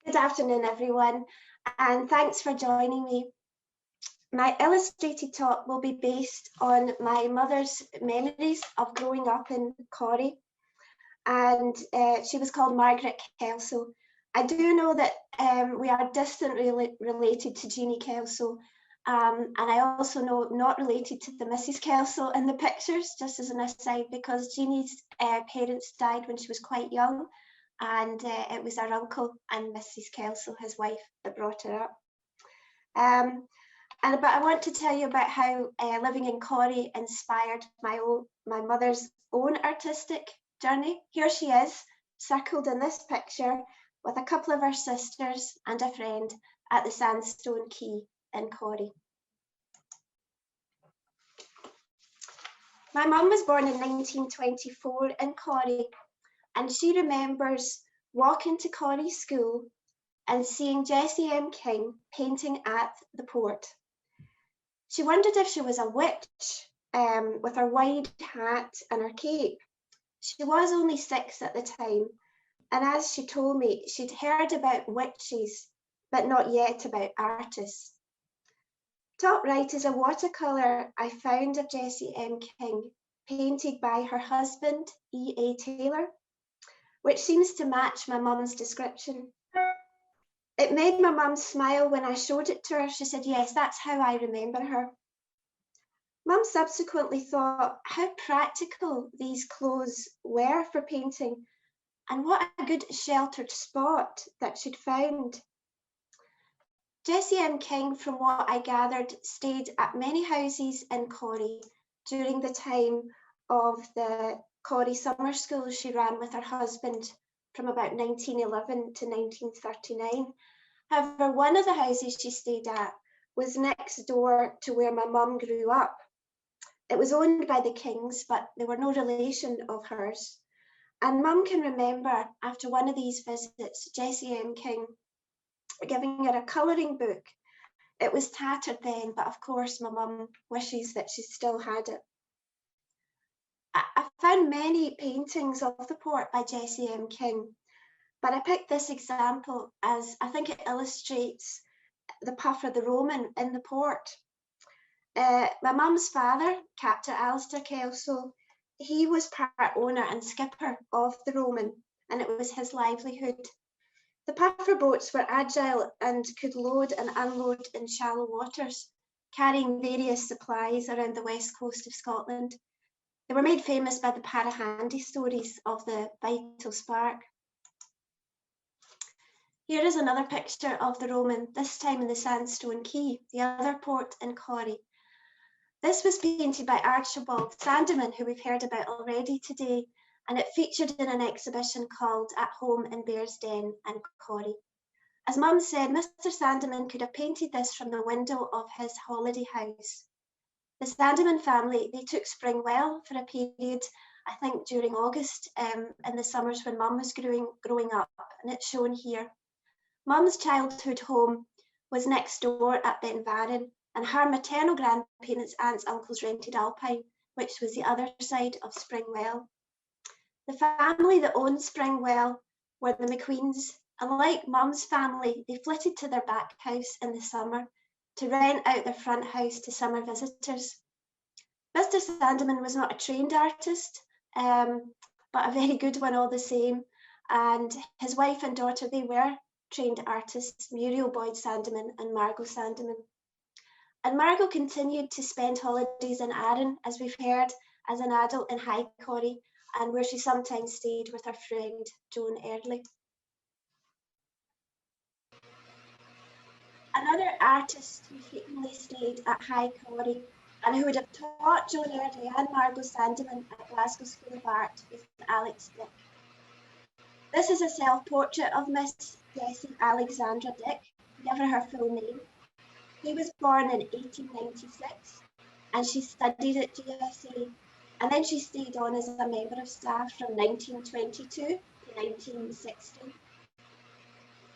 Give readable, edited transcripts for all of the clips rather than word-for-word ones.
Good afternoon, everyone, and thanks for joining me. My illustrated talk will be based on my mother's memories of growing up in Corrie, and she was called Margaret Kelso. I do know that we are distantly related to Jeannie Kelso, and I also know not related to the Mrs. Kelso in the pictures, just as an aside, because Jeannie's parents died when she was quite young, and it was our uncle and Mrs. Kelso, his wife, that brought her up. But I want to tell you about how living in Corrie inspired my mother's own artistic journey. Here she is, circled in this picture, with a couple of her sisters and a friend at the Sandstone Quay in Corrie. My mum was born in 1924 in Corrie, and she remembers walking to Corrie School and seeing Jessie M. King painting at the port. She wondered if she was a witch with her wide hat and her cape. She was only 6 at the time, and as she told me, she'd heard about witches, but not yet about artists. Top right is a watercolour I found of Jessie M. King, painted by her husband, E.A. Taylor, which seems to match my mum's description. It made my mum smile when I showed it to her. She said, yes, that's how I remember her. Mum subsequently thought how practical these clothes were for painting, and what a good sheltered spot that she'd found. Jessie M. King, from what I gathered, stayed at many houses in Corrie during the time of the Corrie summer school she ran with her husband from about 1911 to 1939. However, one of the houses she stayed at was next door to where my mum grew up. It was owned by the Kings, but they were no relation of hers. And Mum can remember, after one of these visits, Jessie M. King giving her a colouring book. It was tattered then, but of course my mum wishes that she still had it. I found many paintings of the port by Jessie M. King, but I picked this example as I think it illustrates the puffer, the Roman in the port. My mum's father, Captain Alistair Kelso, he was part owner and skipper of the Roman, and it was his livelihood. The puffer boats were agile and could load and unload in shallow waters, carrying various supplies around the west coast of Scotland. They were made famous by the Parahandy stories of the vital spark. Here is another picture of the Roman, this time in the Sandstone Quay, the other port in Corrie. This was painted by Archibald Sandeman, who we've heard about already today, and it featured in an exhibition called At Home in Bearsden and Corrie. As Mum said, Mr. Sandeman could have painted this from the window of his holiday house. The Sandeman family, they took Springwell for a period, I think during August, in the summers when Mum was growing up, and it's shown here. Mum's childhood home was next door at Benvarren, and her maternal grandparents, aunts, uncles rented Alpine, which was the other side of Springwell. The family that owned Springwell were the McQueens, and like Mum's family, they flitted to their back house in the summer to rent out their front house to summer visitors. Mr. Sandeman was not a trained artist, but a very good one all the same, and his wife and daughter, they were trained artists, Muriel Boyd Sandeman and Margot Sandeman. And Margot continued to spend holidays in Arran, as we've heard, as an adult in High Corrie, and where she sometimes stayed with her friend, Joan Early. Another artist who frequently stayed at High Corrie and who would have taught Joan Early and Margot Sandeman at Glasgow School of Art is Alex Dick. This is a self-portrait of Miss Jessie Alexandra Dick, never her full name. She was born in 1896 and she studied at GSA, and then she stayed on as a member of staff from 1922 to 1960.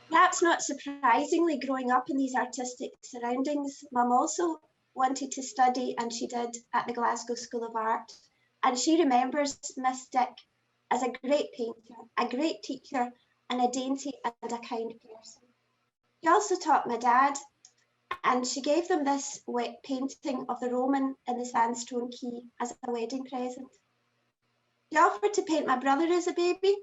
Perhaps not surprisingly, growing up in these artistic surroundings, Mum also wanted to study, and she did, at the Glasgow School of Art. And she remembers Miss Dick as a great painter, a great teacher, and a dainty and a kind person. She also taught my dad, and she gave them this painting of the Roman in the sandstone quay as a wedding present. She offered to paint my brother as a baby.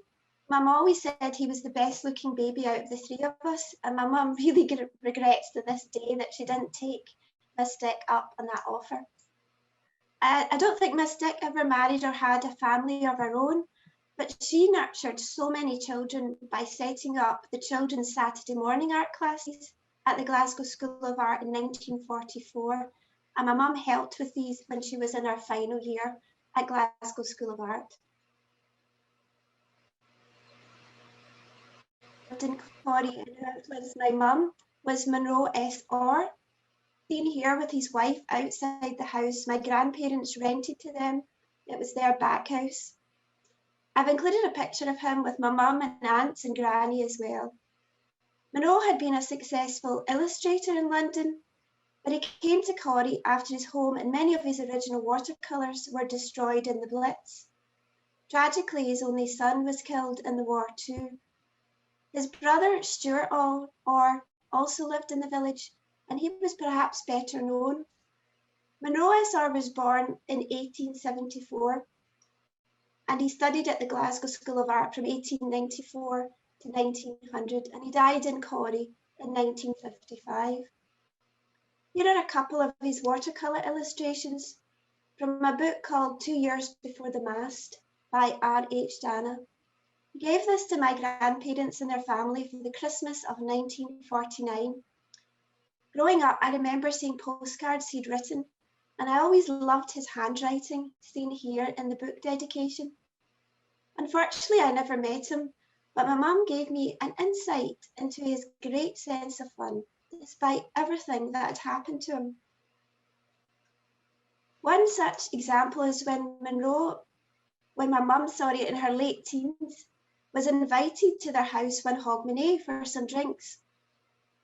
Mum always said he was the best looking baby out of the three of us, and my mum really regrets to this day that she didn't take Miss Dick up on that offer. I don't think Miss Dick ever married or had a family of her own, but she nurtured so many children by setting up the children's Saturday morning art classes at the Glasgow School of Art in 1944, and my mum helped with these when she was in her final year at Glasgow School of Art. In Corrie, and who influenced my mum was Monroe Sr. Seen here with his wife outside the house my grandparents rented to them. It was their back house. I've included a picture of him with my mum and aunts and granny as well. Monroe had been a successful illustrator in London, but he came to Corrie after his home and many of his original watercolours were destroyed in the Blitz. Tragically, his only son was killed in the war too. His brother, Stuart Orr, also lived in the village, and he was perhaps better known. Monroe Sr was born in 1874, and he studied at the Glasgow School of Art from 1894 to 1900, and he died in Corrie in 1955. Here are a couple of his watercolour illustrations from a book called 2 Years Before the Mast by R.H. Dana. He gave this to my grandparents and their family for the Christmas of 1949. Growing up, I remember seeing postcards he'd written, and I always loved his handwriting, seen here in the book dedication. Unfortunately, I never met him, but my mum gave me an insight into his great sense of fun, despite everything that had happened to him. One such example is when my mum, in her late teens, was invited to their house one Hogmanay for some drinks.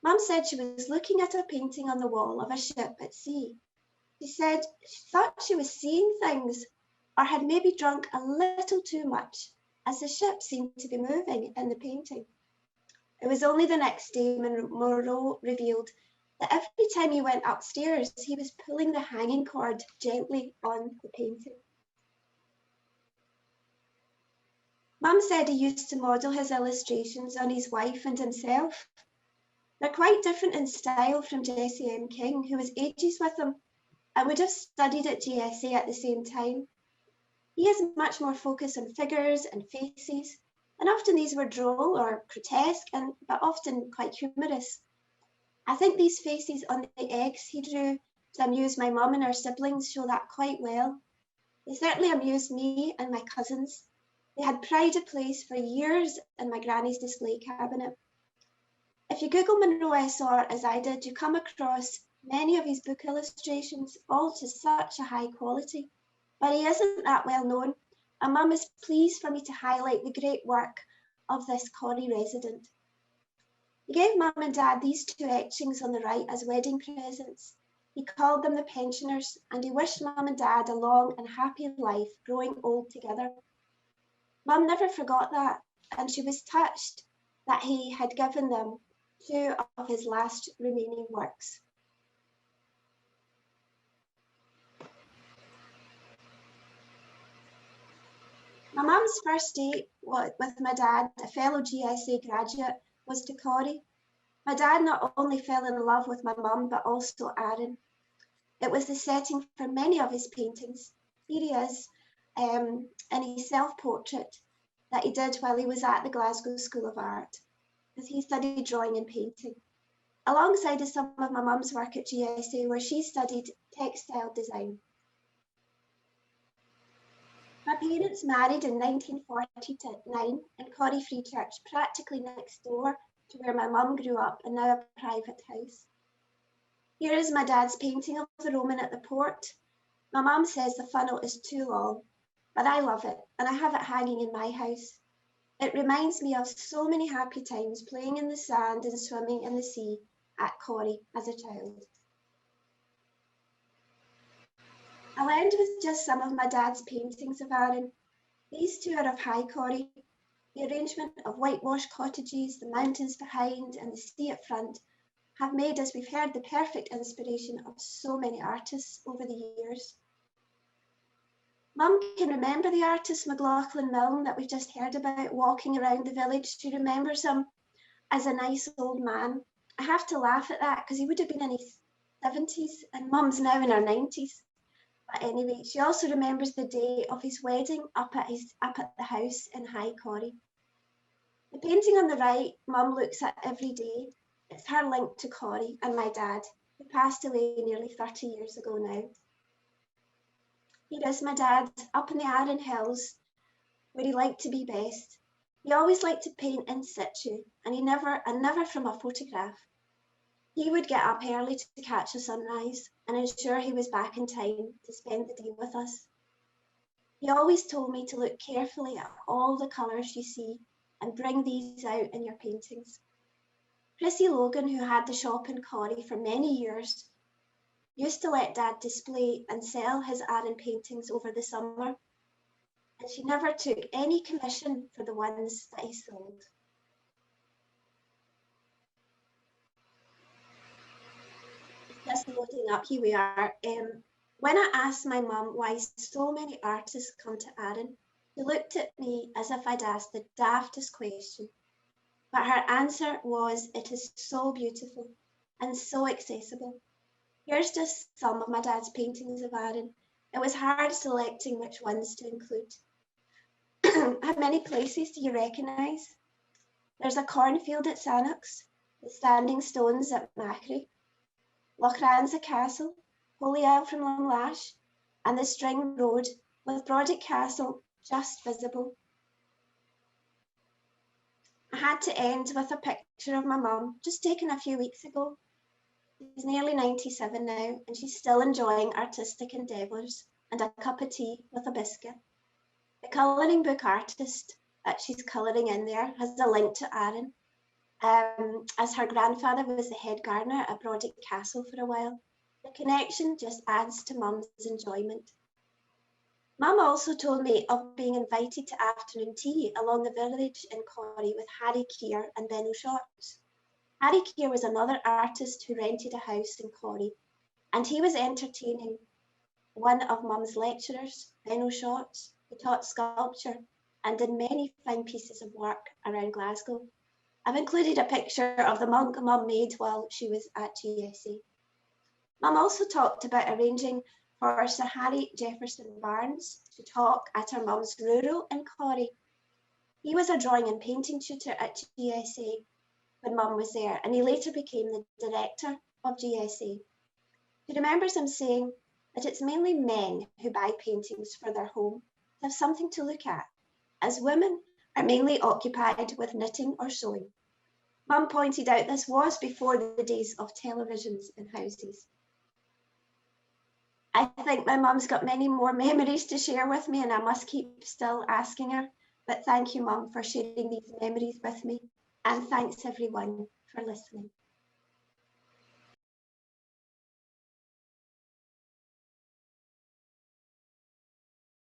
Mum said she was looking at a painting on the wall of a ship at sea. She said she thought she was seeing things, or had maybe drunk a little too much, as the ship seemed to be moving in the painting. It was only the next day when Monroe revealed that every time he went upstairs, he was pulling the hanging cord gently on the painting. Mum said he used to model his illustrations on his wife and himself. They're quite different in style from Jessie M. King, who was ages with him and would have studied at GSA at the same time. He has much more focus on figures and faces, and often these were droll or grotesque, but often quite humorous. I think these faces on the eggs he drew to amuse my mum and her siblings show that quite well. They certainly amused me and my cousins. They had pride of place for years in my granny's display cabinet. If you Google Monroe Sr, as I did, you come across many of his book illustrations, all to such a high quality. But he isn't that well known, and Mum is pleased for me to highlight the great work of this Corrie resident. He gave Mum and Dad these two etchings on the right as wedding presents. He called them the pensioners, and he wished Mum and Dad a long and happy life, growing old together. Mum never forgot that, and she was touched that he had given them two of his last remaining works. My mum's first date with my dad, a fellow GSA graduate, was to Corrie. My dad not only fell in love with my mum, but also Arran. It was the setting for many of his paintings. Here he is in his self-portrait that he did while he was at the Glasgow School of Art, as he studied drawing and painting, alongside some of my mum's work at GSA, where she studied textile design. My parents married in 1949 in Corrie Free Church, practically next door to where my mum grew up, and now a private house. Here is my dad's painting of the Roman at the port. My mum says the funnel is too long, but I love it, and I have it hanging in my house. It reminds me of so many happy times playing in the sand and swimming in the sea at Corrie as a child. I'll end with just some of my dad's paintings of Arran. These two are of High Corrie. The arrangement of whitewashed cottages, the mountains behind and the sea at front have made, as we've heard, the perfect inspiration of so many artists over the years. Mum can remember the artist McLaughlin Milne that we've just heard about walking around the village. She remembers him as a nice old man. I have to laugh at that because he would have been in his 70s and Mum's now in her 90s. But anyway, she also remembers the day of his wedding up at the house in High Corrie. The painting on the right, Mum looks at every day. It's her link to Corrie and my dad, who passed away nearly 30 years ago now. Here is my dad up in the Arran Hills, where he liked to be best. He always liked to paint in situ, and never from a photograph. He would get up early to catch a sunrise and ensure he was back in time to spend the day with us. He always told me to look carefully at all the colours you see and bring these out in your paintings. Chrissy Logan, who had the shop in Corrie for many years, used to let Dad display and sell his Arran paintings over the summer, and she never took any commission for the ones that he sold. Just loading up, here we are. When I asked my mum why so many artists come to Arran, she looked at me as if I'd asked the daftest question. But her answer was, it is so beautiful and so accessible. Here's just some of my dad's paintings of Arran. It was hard selecting which ones to include. How many places do you recognise? There's a cornfield at Sannox, the standing stones at Macri, Lochranza Castle, Holy Isle from Longlash, and the String Road with Brodick Castle just visible. I had to end with a picture of my mum, just taken a few weeks ago. She's nearly 97 now, and she's still enjoying artistic endeavours and a cup of tea with a biscuit. The colouring book artist that she's colouring in there has a link to Arran, as her grandfather was the head gardener at Brodick Castle for a while. The connection just adds to Mum's enjoyment. Mum also told me of being invited to afternoon tea along the village in Corrie with Harry Keir and Benno Shorts. Harry Keir was another artist who rented a house in Corrie, and he was entertaining one of Mum's lecturers, Benno Shorts, who taught sculpture and did many fine pieces of work around Glasgow. I've included a picture of the mug Mum made while she was at GSA. Mum also talked about arranging for Sir Harry Jefferson Barnes to talk at her mum's rural in Corrie. He was a drawing and painting tutor at GSA when Mum was there, and he later became the director of GSA. She remembers him saying that it's mainly men who buy paintings for their home to have something to look at, as women are mainly occupied with knitting or sewing. Mum pointed out this was before the days of televisions in houses. I think my mum's got many more memories to share with me, and I must keep still asking her. But thank you, Mum, for sharing these memories with me. And thanks everyone for listening.